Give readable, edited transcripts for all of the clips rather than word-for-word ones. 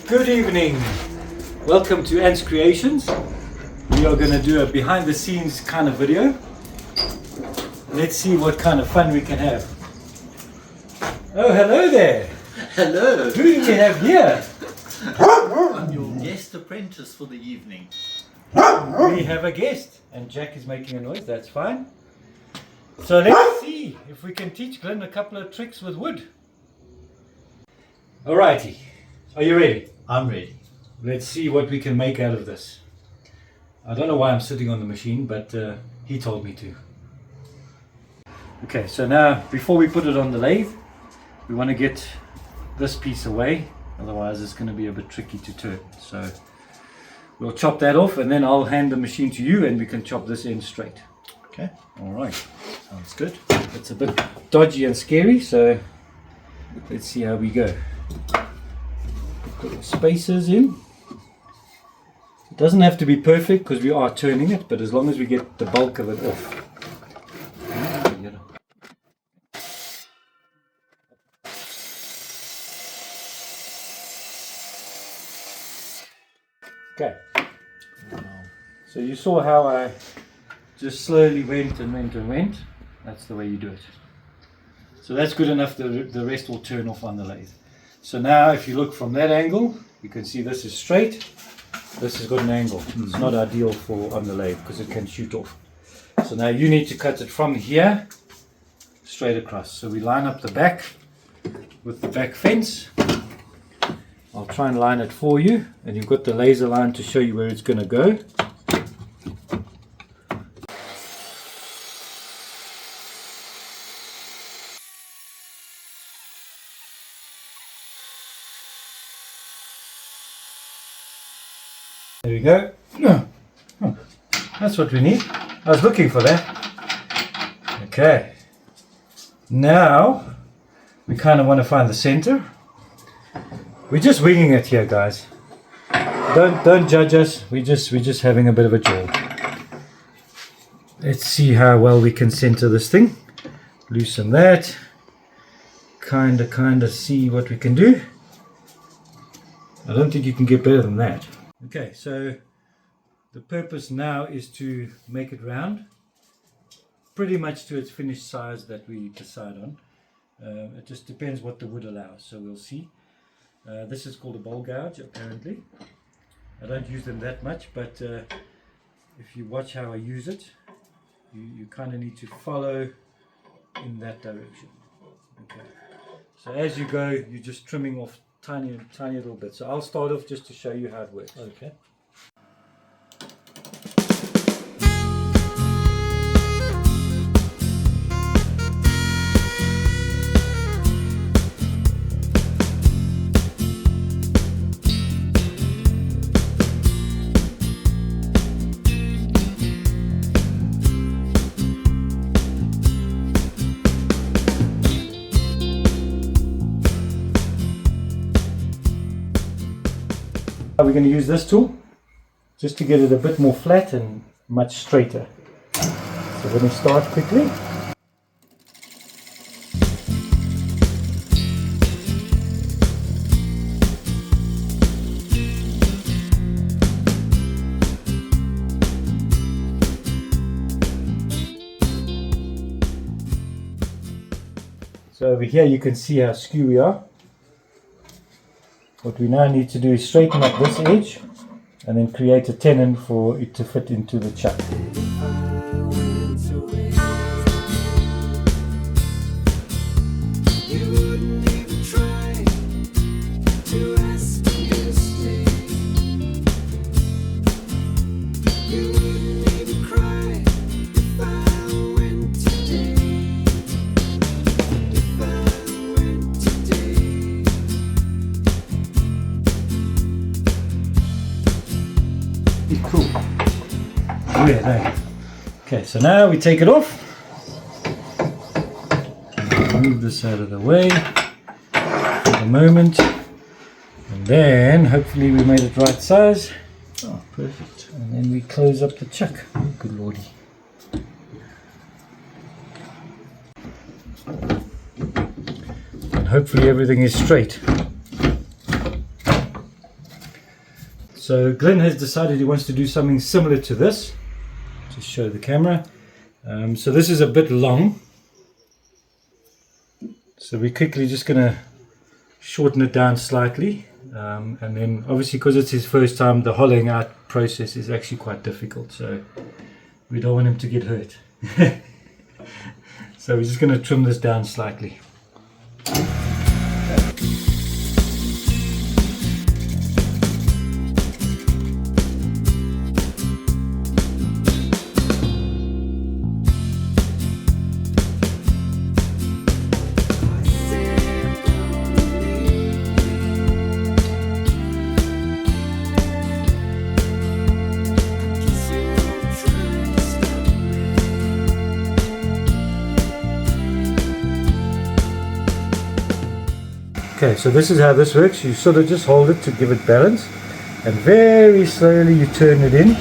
Good evening. Welcome to Ant's Creations. We are going to do a behind the scenes kind of video. Let's see what kind of fun we can have. Oh, hello there. Hello. Who do we have here? I'm your guest apprentice for the evening. We have a guest and Jack is making a noise. That's fine. So let's see if we can teach Glenn a couple of tricks with wood. Alrighty. Are you ready? I'm ready. Let's see what we can make out of this. I don't know why I'm sitting on the machine, but he told me to. Okay, so now before we put it on the lathe, we want to get this piece away, otherwise it's going to be a bit tricky to turn. So we'll chop that off and then I'll hand the machine to you and we can chop this end straight. Okay. Alright. Sounds good. It's a bit dodgy and scary, so let's see how we go. Put the spacers in. It doesn't have to be perfect because we are turning it, but as long as we get the bulk of it off. Okay. So you saw how I just slowly went and went and went. That's the way you do it. So that's good enough, the rest will turn off on the lathe. So now if you look from that angle, you can see this is straight, this has got an angle. It's not ideal for on the lathe because it can shoot off. So now you need to cut it from here straight across. So we line up the back with the back fence. I'll try and line it for you, and you've got the laser line to show you where it's going to go. There we go. That's what we need. I was looking for that. Okay. Now we kind of want to find the center. We're just winging it here, guys. Don't judge us. We're just having a bit of a jaw. Let's see how well we can center this thing. Loosen that. Kind of see what we can do. I don't think you can get better than that. Okay, so the purpose now is to make it round, pretty much to its finished size that we decide on. It just depends what the wood allows, so we'll see. This is called a bowl gouge, apparently. I don't use them that much, but if you watch how I use it, you kind of need to follow in that direction. Okay. So as you go, you're just trimming off tiny little bit. So I'll start off just to show you how it works. Okay. We're going to use this tool just to get it a bit more flat and much straighter. So let me start quickly. So over here you can see how skew we are. What we now need to do is straighten up this edge and then create a tenon for it to fit into the chuck. Cool. Weird, eh? Okay, so now we take it off. Move this out of the way for the moment. And then hopefully we made it right size. Oh, perfect. And then we close up the chuck. Oh, good lordy. And hopefully everything is straight. So Glenn has decided he wants to do something similar to this. Just show the camera. So this is a bit long. So we're quickly just going to shorten it down slightly. And then obviously because it's his first time, the hollowing out process is actually quite difficult. So we don't want him to get hurt. So we're just going to trim this down slightly. Okay, so this is how this works. You sort of just hold it to give it balance, and very slowly you turn it in.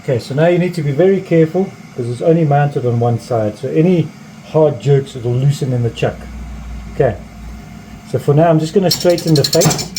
Okay, so now you need to be very careful because it's only mounted on one side. So any hard jerks, it'll loosen in the chuck. Okay, so for now I'm just going to straighten the face.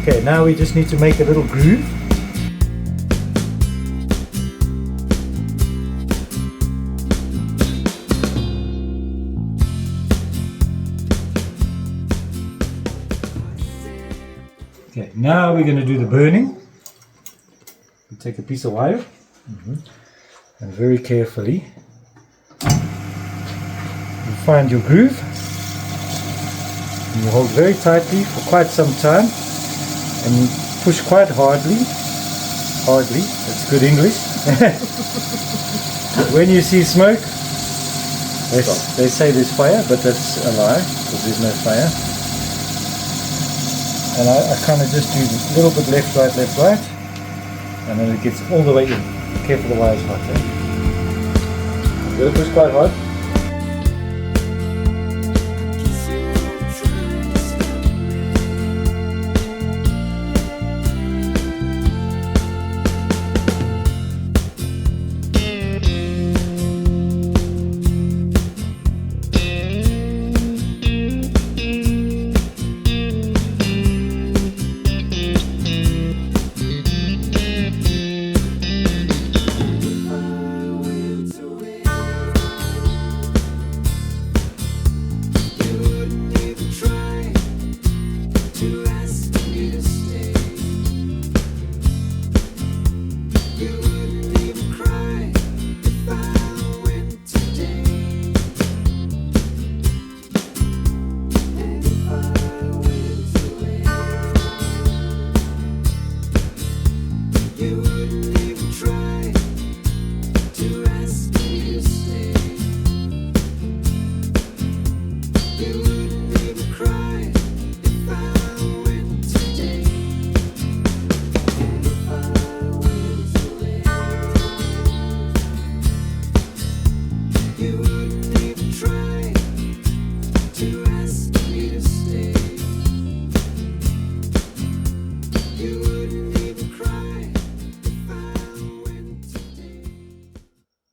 Okay, now we just need to make a little groove. Okay, now we're going to do the burning. You take a piece of wire and very carefully you find your groove and you hold very tightly for quite some time. And you push quite hardly, that's good English. When you see smoke, they say there's fire, but that's a lie, because there's no fire. And I kind of just do a little bit left, right, and then it gets all the way in. Be careful, the wire's hot. You've got to push quite hard.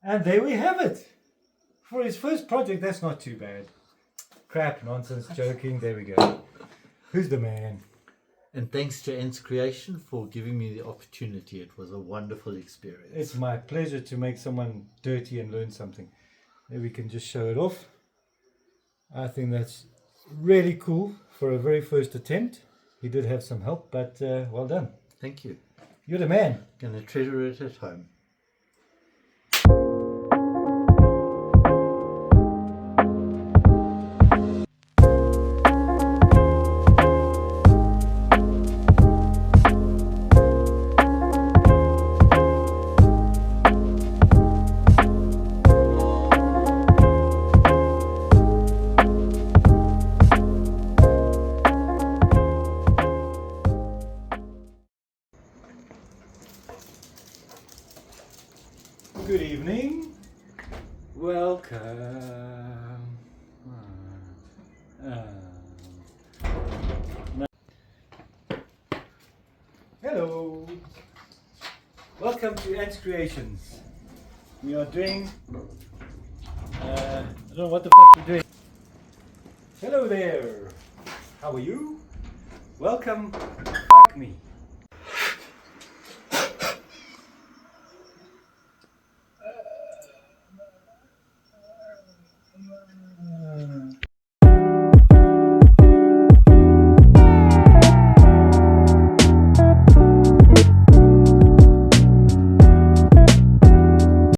And there we have it. For his first project, that's not too bad. Crap, nonsense, joking, there we go. Who's the man? And thanks to Ant's Creation for giving me the opportunity. It was a wonderful experience. It's my pleasure to make someone dirty and learn something. There we can just show it off. I think that's really cool for a very first attempt. He did have some help, but well done. Thank you. You're the man. Gonna treasure it at home. Good evening. Welcome. Hello. Welcome to Ant's Creations. We are doing. I don't know what the fuck we're doing. Hello there. How are you? Welcome. Fuck me.